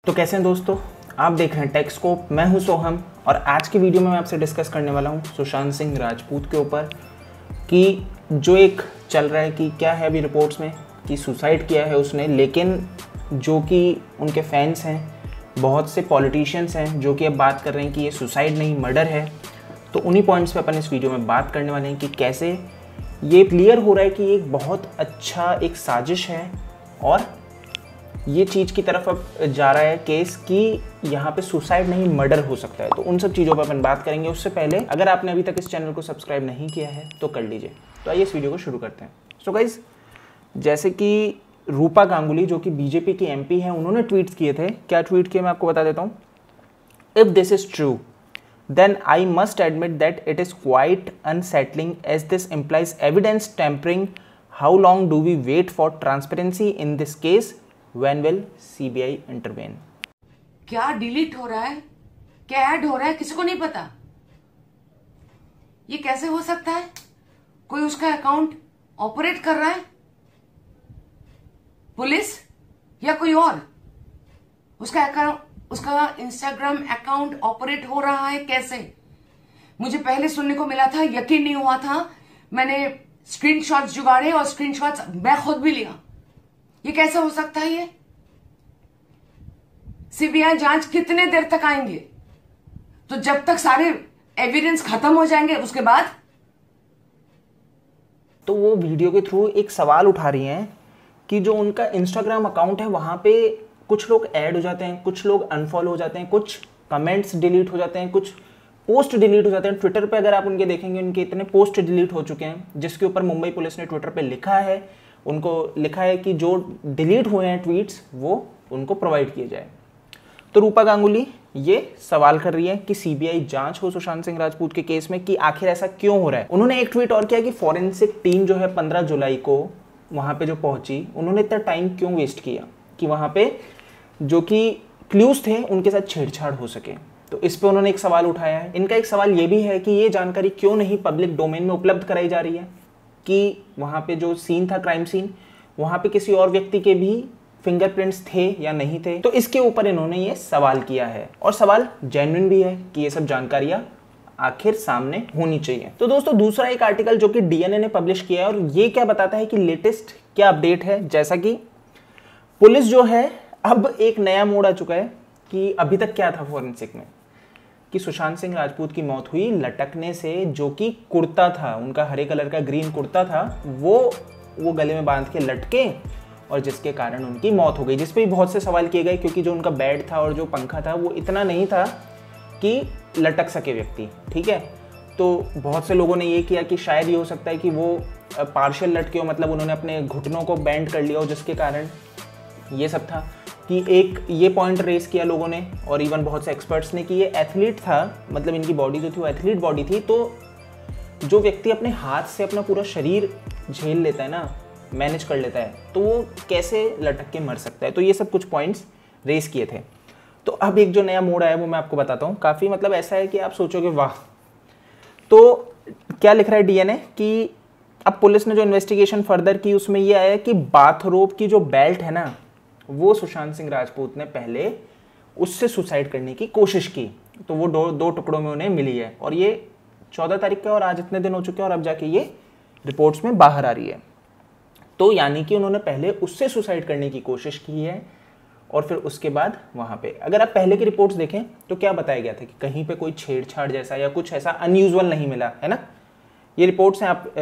तो कैसे हैं दोस्तों, आप देख रहे हैं टेक्सकोप। मैं हूं सोहम और आज की वीडियो में मैं आपसे डिस्कस करने वाला हूं सुशांत सिंह राजपूत के ऊपर कि जो एक चल रहा है कि क्या है अभी रिपोर्ट्स में कि सुसाइड किया है उसने, लेकिन जो कि उनके फैंस हैं, बहुत से पॉलिटिशियंस हैं जो कि अब बात कर रहे हैं कि ये सुसाइड नहीं मर्डर है। तो उन्हीं पॉइंट्स पे अपन इस वीडियो में बात करने वाले हैं कि कैसे ये क्लियर हो रहा है कि ये एक बहुत अच्छा एक साजिश है और ये चीज़ की तरफ अब जा रहा है केस कि यहाँ पे सुसाइड नहीं मर्डर हो सकता है। तो उन सब चीज़ों पर अपन बात करेंगे। उससे पहले अगर आपने अभी तक इस चैनल को सब्सक्राइब नहीं किया है तो कर लीजिए। तो आइए इस वीडियो को शुरू करते हैं। सो गाइस, जैसे कि रूपा गांगुली जो कि बीजेपी की एमपी हैं, उन्होंने ट्वीट्स किए थे। क्या ट्वीट किए मैं आपको बता देता हूँ। If this is true then I must admit that it is quite unsettling as this implies evidence tampering. How long do we wait for transparency in this case? When will CBI intervene? क्या delete हो रहा है, क्या add हो रहा है, किसी को नहीं पता। ये कैसे हो सकता है? कोई उसका अकाउंट ऑपरेट कर रहा है, पुलिस या कोई और उसका इंस्टाग्राम अकाउंट ऑपरेट हो रहा है। कैसे? मुझे पहले सुनने को मिला था, यकीन नहीं हुआ था। मैंने स्क्रीनशॉट्स जुगाड़े और स्क्रीनशॉट्स मैं खुद भी लिया। ये कैसे हो सकता है? ये सीबीआई जांच कितने देर तक आएंगे? तो जब तक सारे एविडेंस खत्म हो जाएंगे उसके बाद। तो वो वीडियो के थ्रू एक सवाल उठा रही हैं कि जो उनका इंस्टाग्राम अकाउंट है वहाँ पे कुछ लोग ऐड हो जाते हैं, कुछ लोग अनफॉलो हो जाते हैं, कुछ कमेंट्स डिलीट हो जाते हैं, कुछ पोस्ट डिलीट हो जाते हैं। ट्विटर पे अगर आप उनके देखेंगे, उनके इतने पोस्ट डिलीट हो चुके हैं जिसके ऊपर मुंबई पुलिस ने ट्विटर पे लिखा है, उनको लिखा है कि जो डिलीट हुए हैं ट्वीट्स वो उनको प्रोवाइड किए जाए। तो रूपा गांगुली ये सवाल कर रही है कि सीबीआई जांच हो सुशांत सिंह राजपूत के केस में कि आखिर ऐसा क्यों हो रहा है। उन्होंने एक ट्वीट और किया कि फॉरेंसिक टीम जो है 15 जुलाई को वहाँ पे जो पहुंची, उन्होंने इतना टाइम क्यों वेस्ट किया कि वहाँ पे जो कि क्लूज थे उनके साथ छेड़छाड़ हो सके। तो इस पे उन्होंने एक सवाल उठाया है। इनका एक सवाल ये भी है कि ये जानकारी क्यों नहीं पब्लिक डोमेन में उपलब्ध कराई जा रही है कि वहाँ पे जो सीन था, क्राइम सीन, वहाँ पे किसी और व्यक्ति के भी फिंगरप्रिंट्स थे या नहीं थे। तो इसके ऊपर इन्होंने ये सवाल किया है और सवाल जेन्युइन भी है कि ये सब जानकारियाँ आखिर सामने होनी चाहिए। तो दोस्तों, दूसरा एक आर्टिकल जो कि डीएनए ने पब्लिश किया है और ये क्या बताता है कि लेटेस्ट क्या अपडेट है। जैसा कि पुलिस जो है अब एक नया मोड़ आ चुका है कि अभी तक क्या था फॉरेंसिक में कि सुशांत सिंह राजपूत की मौत हुई लटकने से। जो कि कुर्ता था उनका, हरे कलर का ग्रीन कुर्ता था, वो गले में बांध के लटके और जिसके कारण उनकी मौत हो गई। जिस पे भी बहुत से सवाल किए गए क्योंकि जो उनका बेड था और जो पंखा था वो इतना नहीं था कि लटक सके व्यक्ति, ठीक है। तो बहुत से लोगों ने ये किया कि शायद ये हो सकता है कि वो पार्शियल लटके हो, मतलब उन्होंने अपने घुटनों को बेंड कर लिया हो जिसके कारण ये सब था। कि एक ये पॉइंट रेस किया लोगों ने और इवन बहुत से एक्सपर्ट्स ने कि ये एथलीट था, मतलब इनकी बॉडी जो थी वो एथलीट बॉडी थी। तो जो व्यक्ति अपने हाथ से अपना पूरा शरीर झेल लेता है ना, मैनेज कर लेता है, तो वो कैसे लटक के मर सकता है। तो ये सब कुछ पॉइंट्स रेस किए थे। तो अब एक जो नया मोड़ आया वो मैं आपको बताता हूँ। काफ़ी मतलब ऐसा है कि आप सोचोगे वाह। तो क्या लिख रहा है डीएनए कि अब पुलिस ने जो इन्वेस्टिगेशन फर्दर की उसमें ये आया कि बाथरोब की जो बेल्ट है ना, वो सुशांत सिंह राजपूत ने पहले उससे सुसाइड करने की कोशिश की। तो वो दो टुकड़ों में उन्हें मिली है और ये 14 तारीख का और आज इतने दिन हो चुके हैं और अब जाके ये रिपोर्ट्स में बाहर आ रही है। तो यानी कि उन्होंने पहले उससे सुसाइड करने की कोशिश की है और फिर उसके बाद वहाँ पे अगर आप पहले की रिपोर्ट्स देखें तो क्या बताया गया था कि कहीं पे कोई छेड़छाड़ जैसा या कुछ ऐसा अनयूजुअल नहीं मिला है ना। ये रिपोर्ट्स हैं, आप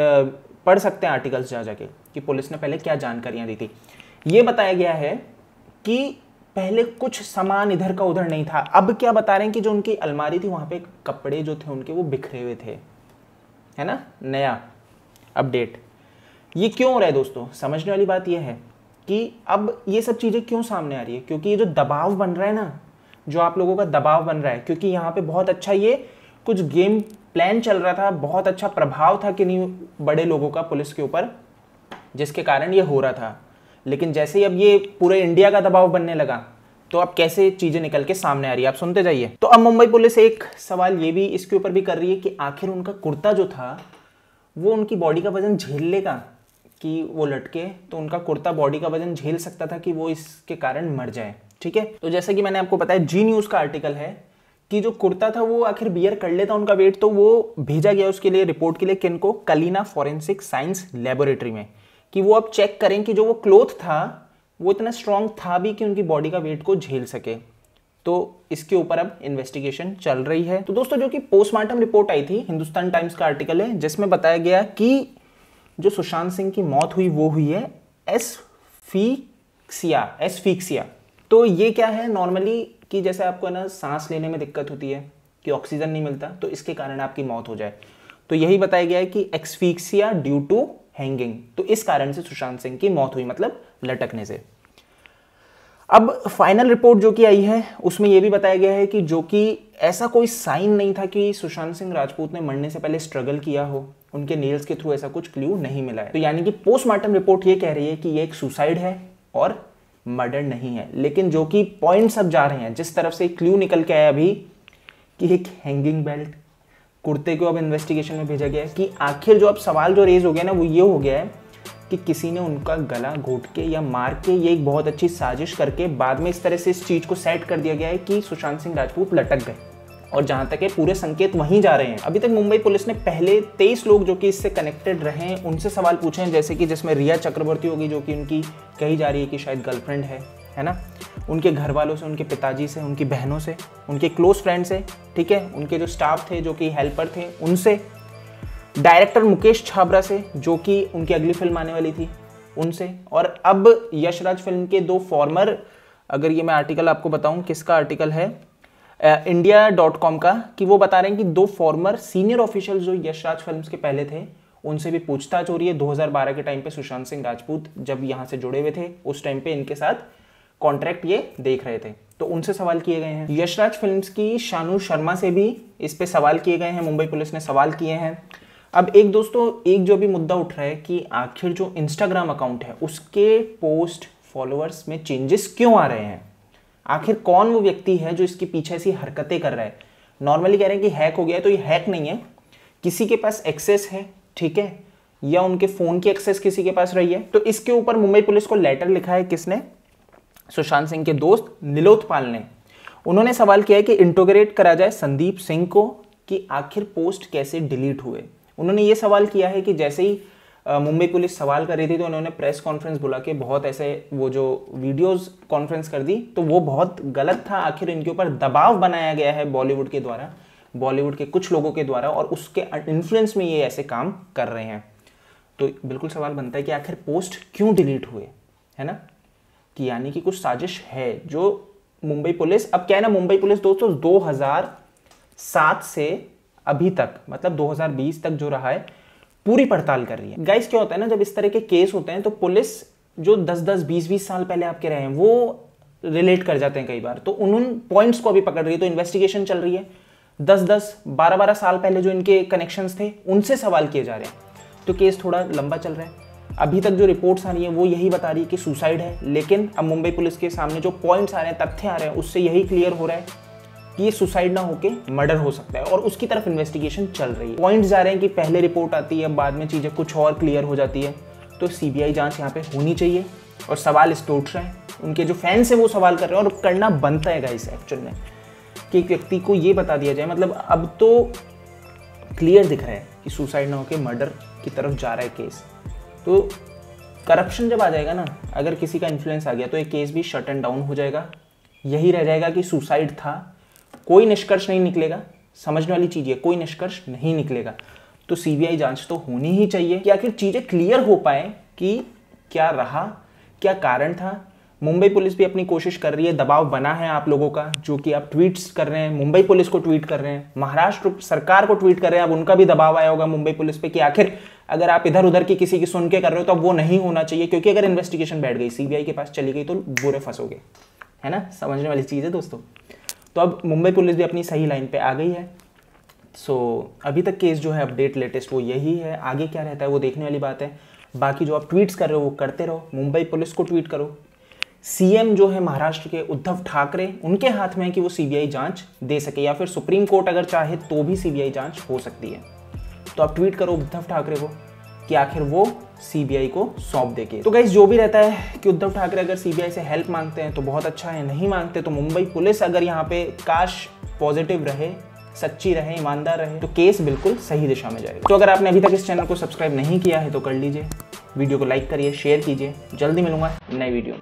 पढ़ सकते हैं आर्टिकल्स जा जाके कि पुलिस ने पहले क्या जानकारियाँ दी थी। ये बताया गया है कि पहले कुछ सामान इधर का उधर नहीं था। अब क्या बता रहे हैं कि जो उनकी अलमारी थी वहाँ पे कपड़े जो थे उनके वो बिखरे हुए थे, है ना। नया अपडेट ये क्यों हो रहा है दोस्तों? समझने वाली बात ये है कि अब ये सब चीज़ें क्यों सामने आ रही है, क्योंकि ये जो दबाव बन रहा है ना, जो आप लोगों का दबाव बन रहा है, क्योंकि यहाँ पे बहुत अच्छा ये कुछ गेम प्लान चल रहा था, बहुत अच्छा प्रभाव था कि नहीं बड़े लोगों का पुलिस के ऊपर, जिसके कारण ये हो रहा था। लेकिन जैसे ही अब ये पूरे इंडिया का दबाव बनने लगा तो अब कैसे चीजें निकल के सामने आ रही है, आप सुनते जाइए। तो अब मुंबई पुलिस एक सवाल ये भी इसके ऊपर भी कर रही है कि आखिर उनका कुर्ता जो था वो उनकी बॉडी का वजन झेल लेगा कि वो लटके, तो उनका कुर्ता बॉडी का वजन झेल सकता था कि वो इसके कारण मर जाए। ठीक है। तो जैसा कि मैंने आपको बताया, जी न्यूज़ का आर्टिकल है कि जो कुर्ता था वो आखिर बियर कर लेता उनका वेट, तो वो भेजा गया उसके लिए रिपोर्ट के लिए किनको, कलीना फॉरेंसिक साइंस लेबोरेटरी में, कि वो अब चेक करें कि जो वो क्लोथ था वो इतना स्ट्रांग था भी कि उनकी बॉडी का वेट को झेल सके। तो इसके ऊपर अब इन्वेस्टिगेशन चल रही है। तो दोस्तों जो कि पोस्टमार्टम रिपोर्ट आई थी, हिंदुस्तान टाइम्स का आर्टिकल है, जिसमें बताया गया कि जो सुशांत सिंह की मौत हुई वो हुई है एस्फिक्सिया। तो ये क्या है, नॉर्मली कि जैसे आपको ना सांस लेने में दिक्कत होती है कि ऑक्सीजन नहीं मिलता, तो इसके कारण आपकी मौत हो जाए, तो यही बताया गया है कि एस्फिक्सिया ड्यू टू हैंगिंग, तो इस कारण से सुशांत सिंह की मौत हुई, मतलब लटकने से। अब फाइनल रिपोर्ट जो कि आई है उसमें यह भी बताया गया है कि जो कि ऐसा कोई साइन नहीं था कि सुशांत सिंह राजपूत ने मरने से पहले स्ट्रगल किया हो, उनके नेल्स के थ्रू ऐसा कुछ क्लू नहीं मिला है। तो यानी कि पोस्टमार्टम रिपोर्ट ये कह रही है कि ये एक सुसाइड है और मर्डर नहीं है। लेकिन जो कि पॉइंट्स अब जा रहे हैं, जिस तरफ से क्लू निकल के आया अभी कि एक हैंगिंग बेल्ट, कुर्ते को अब इन्वेस्टिगेशन में भेजा गया है, कि आखिर जो अब सवाल जो रेज हो गया ना वो ये हो गया है कि किसी ने उनका गला घोट के या मार के, ये एक बहुत अच्छी साजिश करके बाद में इस तरह से इस चीज को सेट कर दिया गया है कि सुशांत सिंह राजपूत लटक गए। और जहां तक है पूरे संकेत वहीं जा रहे हैं। अभी तक मुंबई पुलिस ने पहले 23 लोग जो कि इससे कनेक्टेड रहे हैं उनसे सवाल पूछे हैं, जैसे कि जिसमें रिया चक्रवर्ती होगी जो कि उनकी कही जा रही है कि शायद गर्लफ्रेंड है ना, उनके घर वालों से, उनके पिताजी से, उनकी बहनों से, उनके क्लोज फ्रेंड से, ठीक है, उनके जो स्टाफ थे जो कि हेल्पर थे उनसे, डायरेक्टर मुकेश छाबरा से जो कि उनकी अगली फिल्म आने वाली थी उनसे, और अब यशराज फिल्म के 2 फॉर्मर, अगर ये मैं आर्टिकल आपको बताऊं, किसका आर्टिकल है, india.com का, कि वो बता रहे हैं कि 2 फॉर्मर सीनियर ऑफिशियल जो यशराज फिल्म्स के पहले थे उनसे भी पूछताछ हो रही है। 2012 के टाइम पे सुशांत सिंह राजपूत जब यहाँ से जुड़े हुए थे उस टाइम पे इनके साथ कॉन्ट्रैक्ट ये देख रहे थे, तो उनसे सवाल किए गए हैं। यशराज फिल्म्स की शानू शर्मा से भी इस पे सवाल किए गए हैं, मुंबई पुलिस ने सवाल किए हैं। अब एक दोस्तों एक जो भी मुद्दा उठ रहा है कि आखिर जो इंस्टाग्राम अकाउंट है उसके पोस्ट फॉलोअर्स में चेंजेस क्यों आ रहे हैं, आखिर कौन वो व्यक्ति है जो इसके पीछे ऐसी हरकतें कर रहा है। नॉर्मली कह रहे हैं कि हैक हो गया है, तो ये हैक नहीं है, किसी के पास एक्सेस है, ठीक है, या उनके फोन की एक्सेस किसी के पास रही है। तो इसके ऊपर मुंबई पुलिस को लेटर लिखा है किसने, सुशांत सिंह के दोस्त निलोत्पाल ने। उन्होंने सवाल किया है कि इंटोग्रेट करा जाए संदीप सिंह को कि आखिर पोस्ट कैसे डिलीट हुए। उन्होंने ये सवाल किया है कि जैसे ही मुंबई पुलिस सवाल कर रही थी तो उन्होंने प्रेस कॉन्फ्रेंस बुला के बहुत ऐसे वो जो वीडियोस कॉन्फ्रेंस कर दी, तो वो बहुत गलत था। आखिर इनके ऊपर दबाव बनाया गया है बॉलीवुड के द्वारा, बॉलीवुड के कुछ लोगों के द्वारा, और उसके इन्फ्लुएंस में ये ऐसे काम कर रहे हैं। तो बिल्कुल सवाल बनता है कि आखिर पोस्ट क्यों डिलीट हुए, है ना, कि यानी कि कुछ साजिश है जो मुंबई पुलिस, अब क्या है ना, मुंबई पुलिस दोस्तों 2007 से अभी तक, मतलब 2020 तक जो रहा है, पूरी पड़ताल कर रही है। गाइस क्या होता है ना, जब इस तरह के केस होते हैं तो पुलिस जो 10-10, 20-20 साल पहले आपके रहे हैं वो रिलेट कर जाते हैं कई बार, तो उन पॉइंट्स को अभी पकड़ रही है। तो इन्वेस्टिगेशन चल रही है, 10-10, 12-12 साल पहले जो इनके कनेक्शंस थे उनसे सवाल किए जा रहे हैं, तो केस थोड़ा लंबा चल रहा है। अभी तक जो रिपोर्ट्स आ रही है वो यही बता रही है कि सुसाइड है, लेकिन अब मुंबई पुलिस के सामने जो पॉइंट्स आ रहे हैं, तथ्य आ रहे हैं, उससे यही क्लियर हो रहा है कि ये सुसाइड ना होके मर्डर हो सकता है, और उसकी तरफ इन्वेस्टिगेशन चल रही है। पॉइंट्स जा रहे हैं कि पहले रिपोर्ट आती है, बाद में चीज़ें कुछ और क्लियर हो जाती है, तो सीबीआई जांच यहाँ पे होनी चाहिए। और सवाल इस पे उठ रहे हैं, उनके जो फैंस हैं वो सवाल कर रहे हैं, और करना बनता है गाइस एक्चुअल में, कि एक व्यक्ति को ये बता दिया जाए, मतलब अब तो क्लियर दिख रहा है कि सुसाइड ना होके मर्डर की तरफ जा रहा है केस। तो करप्शन जब आ जाएगा ना, अगर किसी का इन्फ्लुएंस आ गया तो ये केस भी शट एंड डाउन हो जाएगा। यही रह जाएगा कि सुसाइड था, कोई निष्कर्ष नहीं निकलेगा। समझने वाली चीज है, कोई निष्कर्ष नहीं निकलेगा। तो सीबीआई जांच तो होनी ही चाहिए कि आखिर चीजें क्लियर हो पाए कि क्या रहा, क्या कारण था। मुंबई पुलिस भी अपनी कोशिश कर रही है, दबाव बना है आप लोगों का, जो कि आप ट्वीट्स कर रहे हैं, मुंबई पुलिस को ट्वीट कर रहे हैं, महाराष्ट्र सरकार को ट्वीट कर रहे हैं। अब उनका भी दबाव आया होगा मुंबई पुलिस पे कि आखिर अगर आप इधर उधर की किसी की सुन के कर रहे हो तो अब वो नहीं होना चाहिए, क्योंकि अगर इन्वेस्टिगेशन बैठ गई, सीबीआई के पास चली गई तो बुरे फंसोगे, है ना। समझने वाली चीज़ है दोस्तों। तो अब मुंबई पुलिस भी अपनी सही लाइन पे आ गई है। अभी तक केस जो है अपडेट लेटेस्ट वो यही है, आगे क्या रहता है वो देखने वाली बात है। बाकी जो आप ट्वीट्स कर रहे हो वो करते रहो, मुंबई पुलिस को ट्वीट करो। सीएम जो है महाराष्ट्र के उद्धव ठाकरे, उनके हाथ में है कि वो सीबीआई जांच दे सके, या फिर सुप्रीम कोर्ट अगर चाहे तो भी सीबीआई जांच हो सकती है। तो आप ट्वीट करो उद्धव ठाकरे को, कि आखिर वो सीबीआई को सौंप देगी। तो गाइस जो भी रहता है कि उद्धव ठाकरे अगर सीबीआई से हेल्प मांगते हैं तो बहुत अच्छा है, नहीं मांगते तो मुंबई पुलिस अगर यहाँ पे काश पॉजिटिव रहे, सच्ची रहे, ईमानदार रहे तो केस बिल्कुल सही दिशा में जाएगा। तो अगर आपने अभी तक इस चैनल को सब्सक्राइब नहीं किया है तो कर लीजिए, वीडियो को लाइक करिए, शेयर कीजिए। जल्दी मिलूंगा नए वीडियो में।